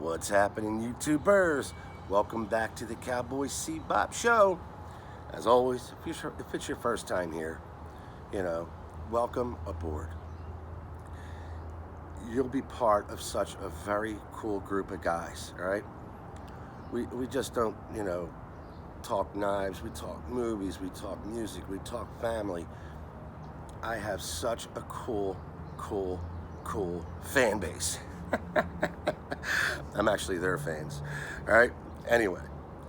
What's happening, YouTubers? Welcome back to the Cowboy C Bop show. As always, if it's your first time here, welcome aboard. You'll be part of such a very cool group of guys, all right? We just don't, talk knives. We talk movies. We talk music. We talk family. I have such a cool fan base. I'm actually their fans. All right. Anyway,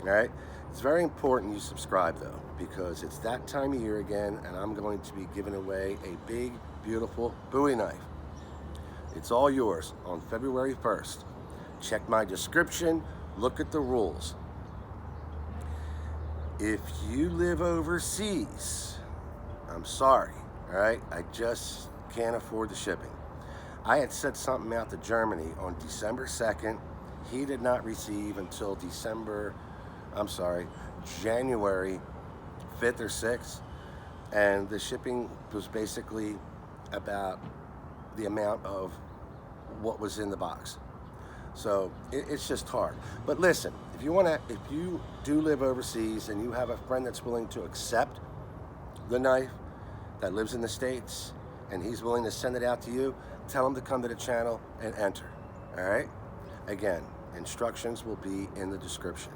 all right. It's very important you subscribe though, because it's that time of year again, and I'm going to be giving away a big, beautiful Bowie knife. It's all yours on February 1st. Check my description. Look at the rules. If you live overseas, I'm sorry. All right. I just can't afford the shipping. I had sent something out to Germany on December 2nd. He did not receive until January 5th or 6th. And the shipping was basically about the amount of what was in the box. So it's just hard. But listen, if you do live overseas and you have a friend that's willing to accept the knife that lives in the States, and he's willing to send it out to you, tell him to come to the channel and enter, all right? Again, instructions will be in the description.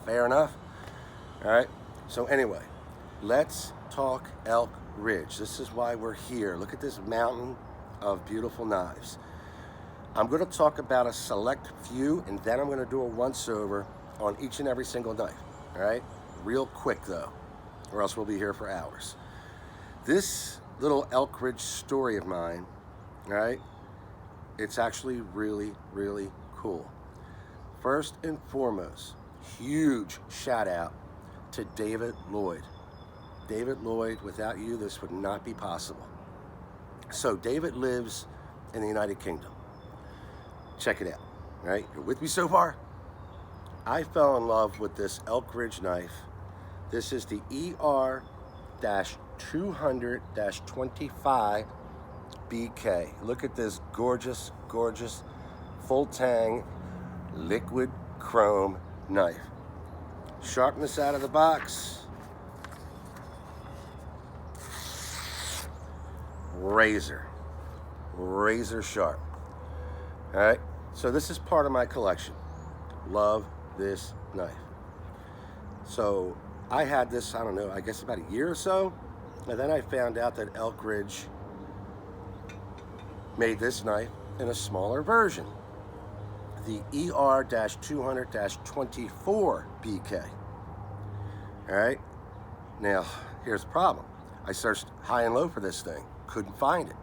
Fair enough? All right, so anyway, let's talk Elk Ridge. This is why we're here. Look at this mountain of beautiful knives. I'm gonna talk about a select few, and then I'm gonna do a once-over on each and every single knife, all right? Real quick though, or else we'll be here for hours. This little Elk Ridge story of mine, all right, it's actually really cool. First and foremost, huge shout out to David Lloyd. David Lloyd, without you, this would not be possible. So David lives in the United Kingdom. Check it out, all right? You're with me so far? I fell in love with this Elk Ridge knife. This is the ER-200-25 BK. Look at this gorgeous full tang liquid chrome knife. Sharpness out of the box. Razor sharp. All right, so this is part of my collection. Love this knife. So I had this, I don't know, I guess about a year or so, and then I found out that Elk Ridge made this knife in a smaller version, the ER-200-24 BK. All right, now here's the problem. I searched high and low for this thing, couldn't find it.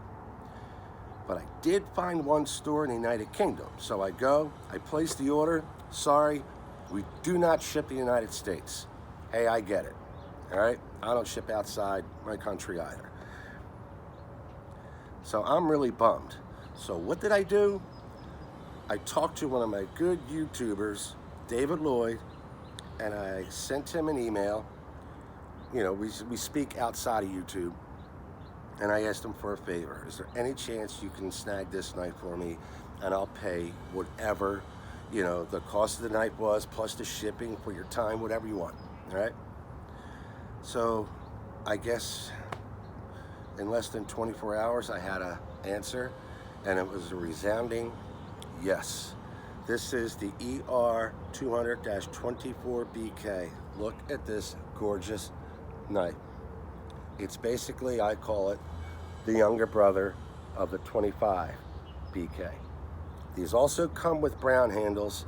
But I did find one store in the United Kingdom. So I go, I place the order. Sorry, we do not ship the United States. Hey, I get it, all right? I don't ship outside my country either. So I'm really bummed. So what did I do? I talked to one of my good YouTubers, David Lloyd, and I sent him an email. We speak outside of YouTube. And I asked him for a favor. Is there any chance you can snag this knife for me, and I'll pay whatever, the cost of the knife was, plus the shipping for your time, whatever you want, all right? So I guess in less than 24 hours, I had an answer, and it was a resounding yes. This is the ER-200-24 BK. Look at this gorgeous knife. It's basically, I call it, the younger brother of the 25 BK. These also come with brown handles.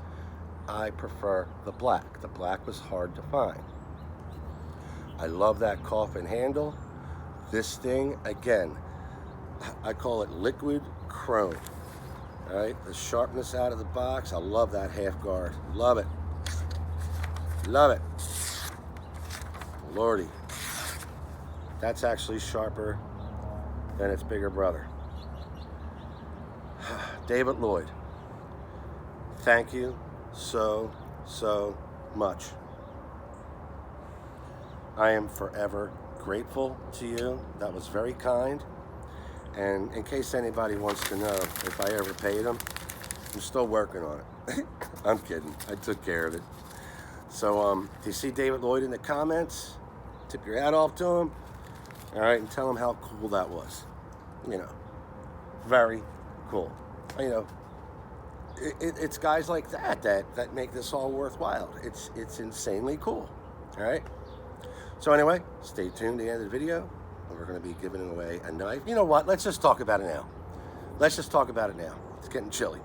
I prefer the black. The black was hard to find. I love that coffin handle. This thing, again, I call it liquid chrome. All right, the sharpness out of the box. I love that half guard. Love it. Love it. Lordy. That's actually sharper than its bigger brother. David Lloyd, thank you so much. I am forever grateful to you. That was very kind. And in case anybody wants to know if I ever paid him, I'm still working on it. I'm kidding. I took care of it. So, if you see David Lloyd in the comments, tip your hat off to him. All right, and tell him how cool that was. You know, very cool. You know, it's guys like that make this all worthwhile. It's insanely cool. All right. So anyway, stay tuned to the end of the video. We're going to be giving away a knife. You know what? Let's just talk about it now. Let's just talk about it now. It's getting chilly.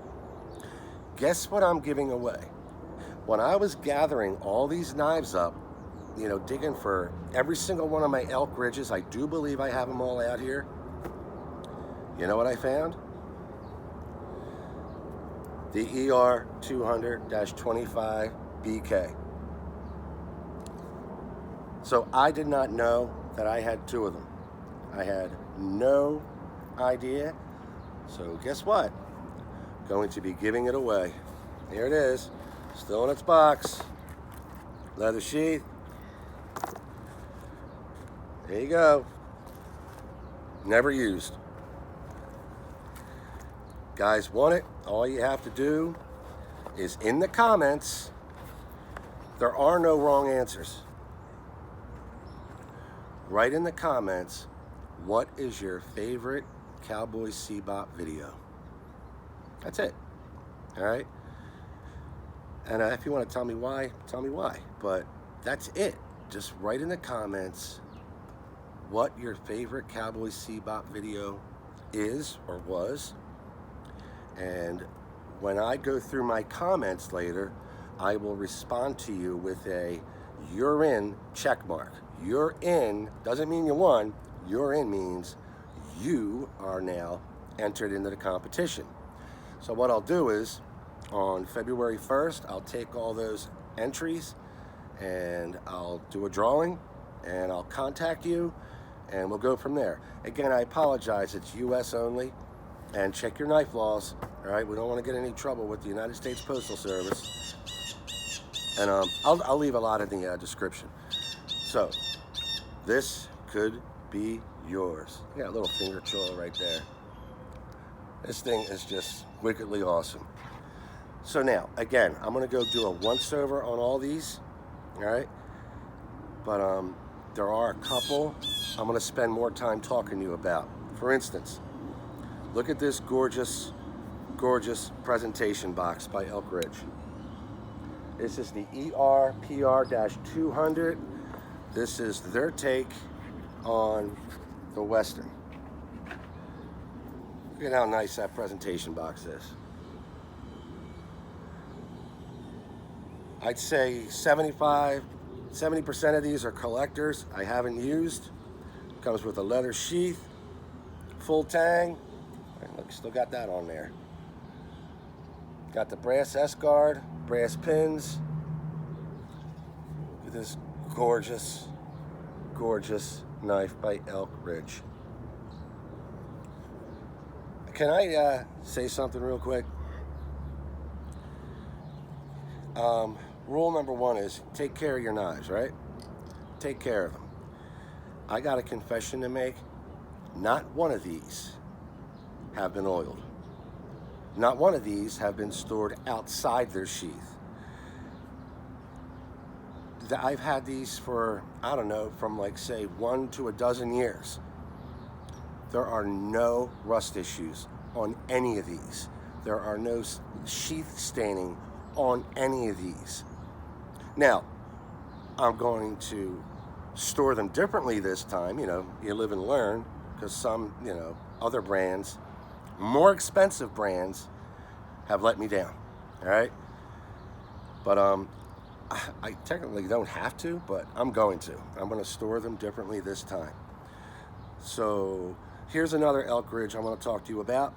Guess what I'm giving away? When I was gathering all these knives up, you know, digging for every single one of my elk ridges, I do believe I have them all out here. You know what I found? The ER 200-25 BK. So I did not know that I had two of them. I had no idea. So guess what? Going to be giving it away. Here it is, still in its box. Leather sheath. There you go. Never used. Guys want it? All you have to do is in the comments. There are no wrong answers. Write in the comments, what is your favorite Cowboy C Bop video? That's it. All right? And if you want to tell me why, tell me why. But that's it. Just write in the comments what your favorite Cowboy C Bop video is or was. And when I go through my comments later, I will respond to you with a "you're in" check mark. You're in doesn't mean you won. You're in means you are now entered into the competition. So what I'll do is on February 1st, I'll take all those entries and I'll do a drawing and I'll contact you and we'll go from there. Again, I apologize. It's US only, and check your knife laws. All right, we don't want to get any trouble with the United States Postal Service. And I'll leave a lot in the description. So this could be yours. You got a little finger chill right there. This thing is just wickedly awesome. So now, again, I'm gonna go do a once over on all these, all right? But there are a couple I'm gonna spend more time talking to you about. For instance, look at this gorgeous, gorgeous presentation box by Elk Ridge. This is the ER-PR-200. This is their take on the Western. Look at how nice that presentation box is. I'd say 70% of these are collectors I haven't used. Comes with a leather sheath, full tang. Look, still got that on there. Got the brass S-guard, brass pins. Look at this gorgeous, gorgeous knife by Elk Ridge. Can I say something real quick? Rule number one is take care of your knives, right? Take care of them. I got a confession to make. Not one of these have been oiled. Not one of these have been stored outside their sheath. I've had these for, I don't know, from like say 1 to a dozen years. There are no rust issues on any of these. There are no sheath staining on any of these. Now, I'm going to store them differently this time. You know, you live and learn, because some, you know, other brands, more expensive brands, have let me down. All right? But I technically don't have to, but I'm going to. I'm going to store them differently this time. So here's another Elk Ridge I want to talk to you about.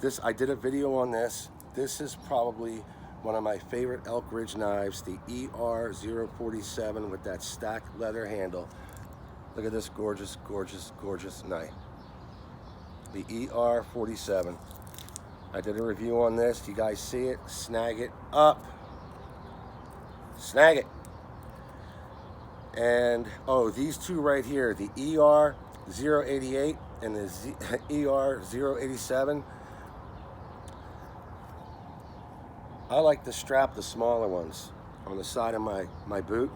This, I did a video on this. This is probably one of my favorite Elk Ridge knives, the ER-047 with that stacked leather handle. Look at this gorgeous, gorgeous, gorgeous knife. The ER-47. I did a review on this. You guys see it? Snag it up. Snag it. And, oh, these two right here, the ER-088 and the ER-087. I like to strap the smaller ones on the side of my boot.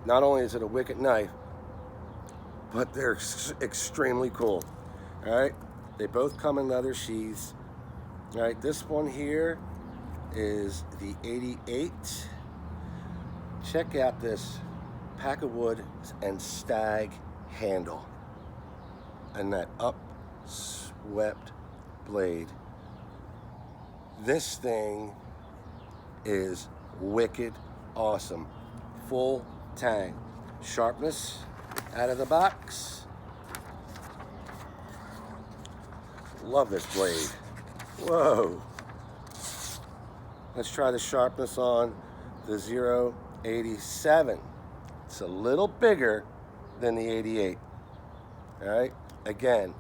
Not only is it a wicked knife, but they're extremely cool. All right, they both come in leather sheaths. All right, this one here is the 88. Check out this pack of wood and stag handle and that upswept blade. This thing is wicked awesome. Full tang. Sharpness out of the box. Love this blade. Whoa. Let's try the sharpness on the 087. It's a little bigger than the 88. All right. Again,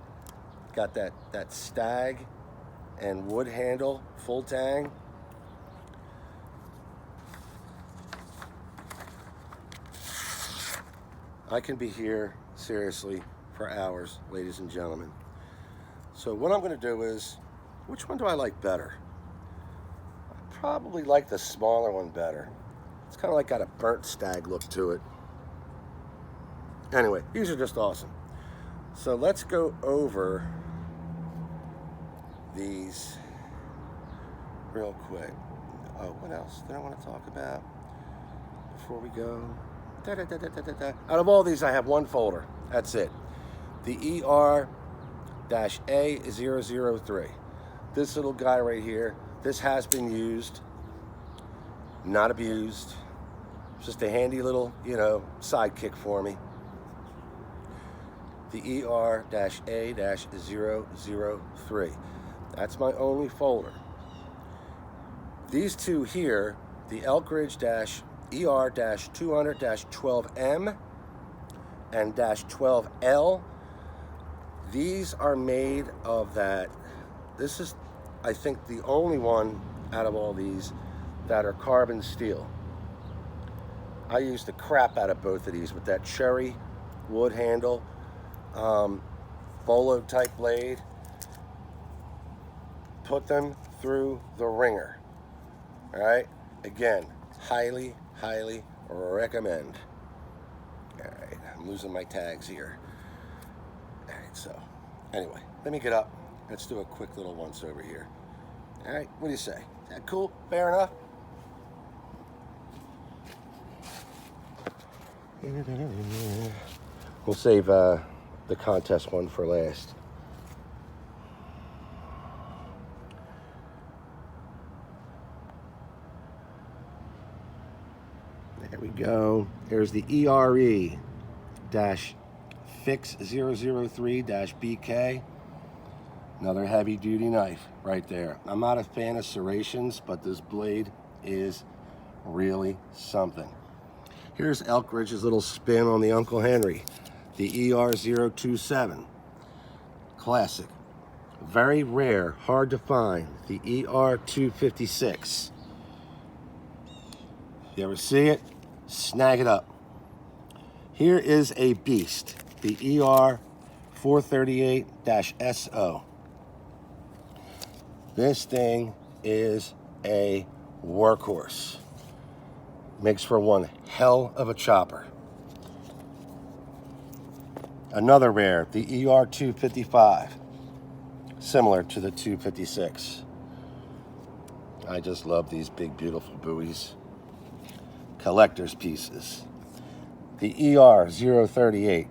got that stag and wood handle, full tang. I can be here seriously for hours, ladies and gentlemen. So what I'm going to do is, which one do I like better? I probably like the smaller one better. It's kind of like got a burnt stag look to it. Anyway, these are just awesome. So let's go over these real quick. Oh, what else did I want to talk about before we go? Out of all these, I have one folder. That's it. The ER-A003. This little guy right here. This has been used, not abused. It's just a handy little, sidekick for me. The ER-A-003. That's my only folder. These two here, the Elkridge-ER-200-12M and -12L, these are made of that. This is, I think, the only one out of all these that are carbon steel. I used the crap out of both of these with that cherry wood handle, bolo type blade. Put them through the ringer. All right, again, highly recommend. All right, I'm losing my tags here. All right, so anyway, let me get up. Let's do a quick little once over here. All right, what do you say? Is that cool? Fair enough? We'll save the contest one for last. There we go. There's the ERE-Fix003-BK. Another heavy duty knife right there. I'm not a fan of serrations, but this blade is really something. Here's Elkridge's little spin on the Uncle Henry. The ER-027. Classic. Very rare, hard to find. The ER-256. You ever see it? Snag it up. Here is a beast, the ER-438-SO. This thing is a workhorse. Makes for one hell of a chopper. Another rare, the ER-255, similar to the 256. I just love these big, beautiful buoys. Collector's pieces. The ER-038.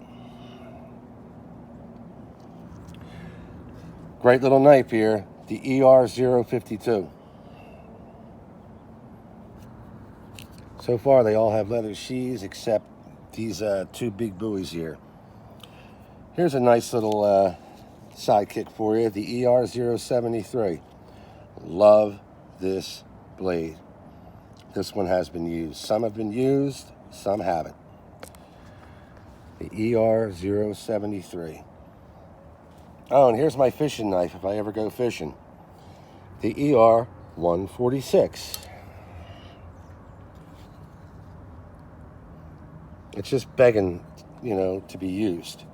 Great little knife here, the ER-052. So far, they all have leather sheaths except these two big buoys here. Here's a nice little sidekick for you, the ER-073. Love this blade. This one has been used. Some have been used, some haven't. The ER-073. Oh, and here's my fishing knife if I ever go fishing. The ER-146. It's just begging, to be used. A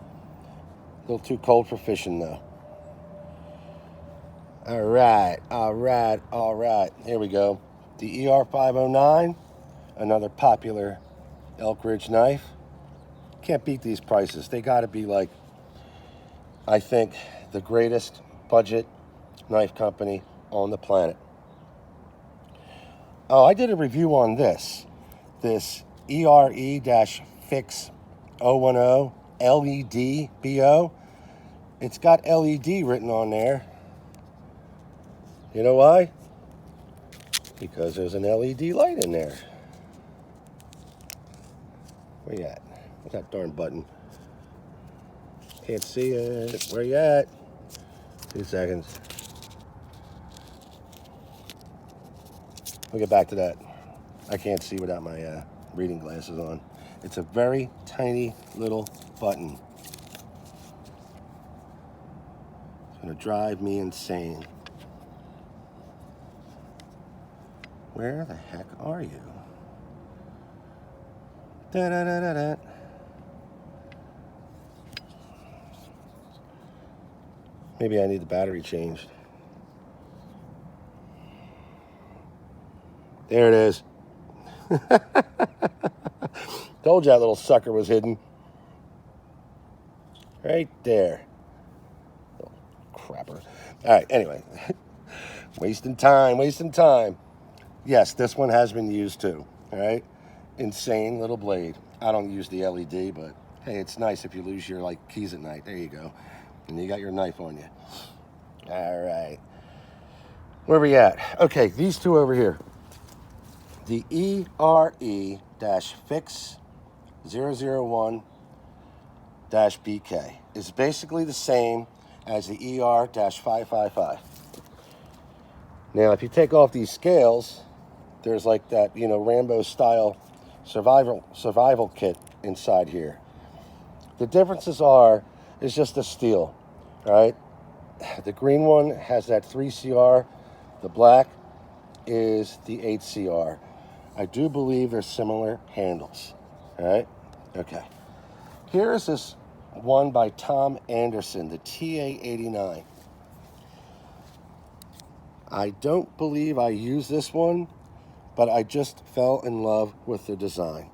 little too cold for fishing, though. All right, all right, all right. Here we go. The ER509, another popular Elk Ridge knife. Can't beat these prices. They got to be like, I think, the greatest budget knife company on the planet. Oh, I did a review on this ERE-Fix 010 LED BO. It's got LED written on there. You know why? Because there's an LED light in there. Where you at? What's that darn button? Can't see it. Where you at? 2 seconds. We'll get back to that. I can't see without my reading glasses on. It's a very tiny little button. It's going to drive me insane. Where the heck are you? Da-da-da-da-da. Maybe I need the battery changed. There it is. Told you that little sucker was hidden. Right there. Little crapper. All right, anyway. Wasting time. Yes, this one has been used too. All right? Insane little blade. I don't use the LED, but hey, it's nice if you lose your keys at night. There you go. And you got your knife on you. All right. Where we at? Okay, these two over here. The ERE-Fix 001-BK is basically the same as the ER-555. Now, if you take off these scales, there's like that, Rambo style survival kit inside here. The differences is just the steel, right? The green one has that 3CR. The black is the 8CR. I do believe they're similar handles, all right? Okay. Here is this one by Tom Anderson, the TA89. I don't believe I used this one, but I just fell in love with the design.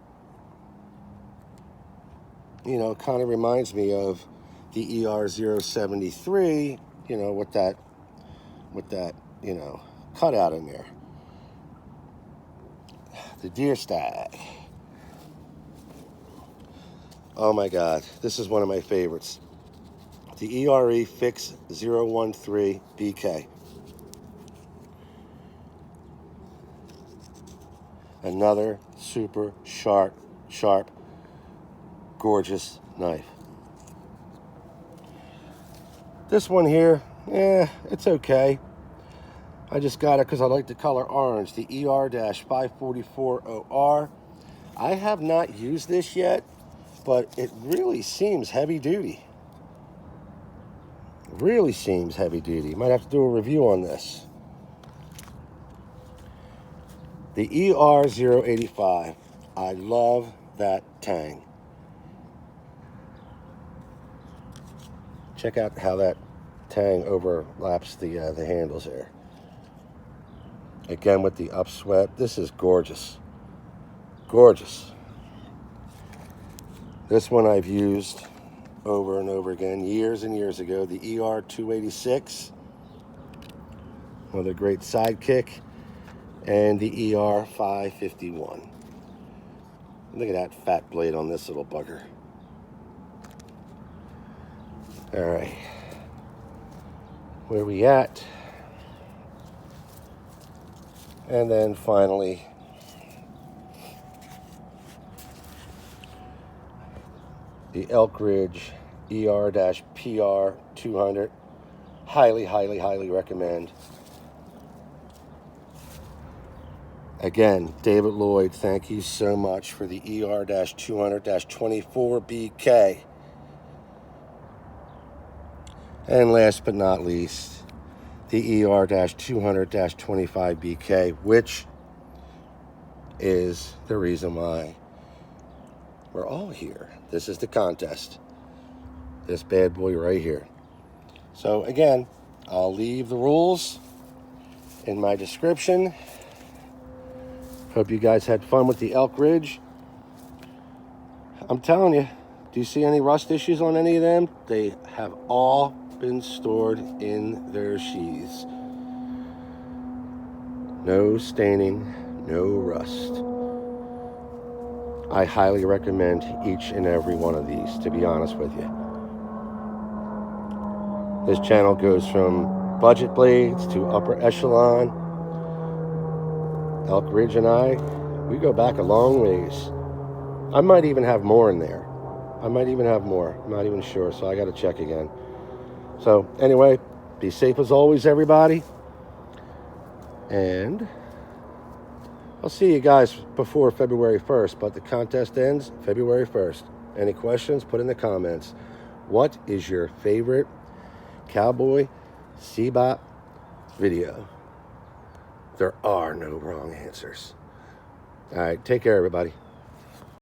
It kind of reminds me of the ER-073, with that, cutout in there. The deer stag. Oh my God, this is one of my favorites. The ERE-Fix 013-BK. Another super sharp, gorgeous knife. This one here, it's okay. I just got it because I like the color orange, the ER-544OR. I have not used this yet, but it really seems heavy duty. Really seems heavy duty. Might have to do a review on this. The ER-085. I love that tang. Check out how that tang overlaps the handles there. Again with the upswept. This is gorgeous. Gorgeous. This one I've used over and over again, years and years ago. The ER-286. Another great sidekick. And the ER-551. Look at that fat blade on this little bugger. All right. Where we at? And then finally, the Elk Ridge ER-PR 200. Highly recommend. Again, David Lloyd, thank you so much for the ER-200-24BK. And last but not least, the ER-200-25BK, which is the reason why we're all here. This is the contest. This bad boy right here. So again, I'll leave the rules in my description. Hope you guys had fun with the Elk Ridge. I'm telling you, do you see any rust issues on any of them? They have all been stored in their sheaths. No staining, no rust. I highly recommend each and every one of these, to be honest with you. This channel goes from budget blades to upper echelon. Elk Ridge and we go back a long ways. I might even have more in there. I might even have more. I'm not even sure, so I got to check again. So anyway, be safe as always, everybody. And I'll see you guys before February 1st, but the contest ends February 1st. Any questions, put in the comments. What is your favorite Cowboy C Bop video? There are no wrong answers. All right, take care, everybody.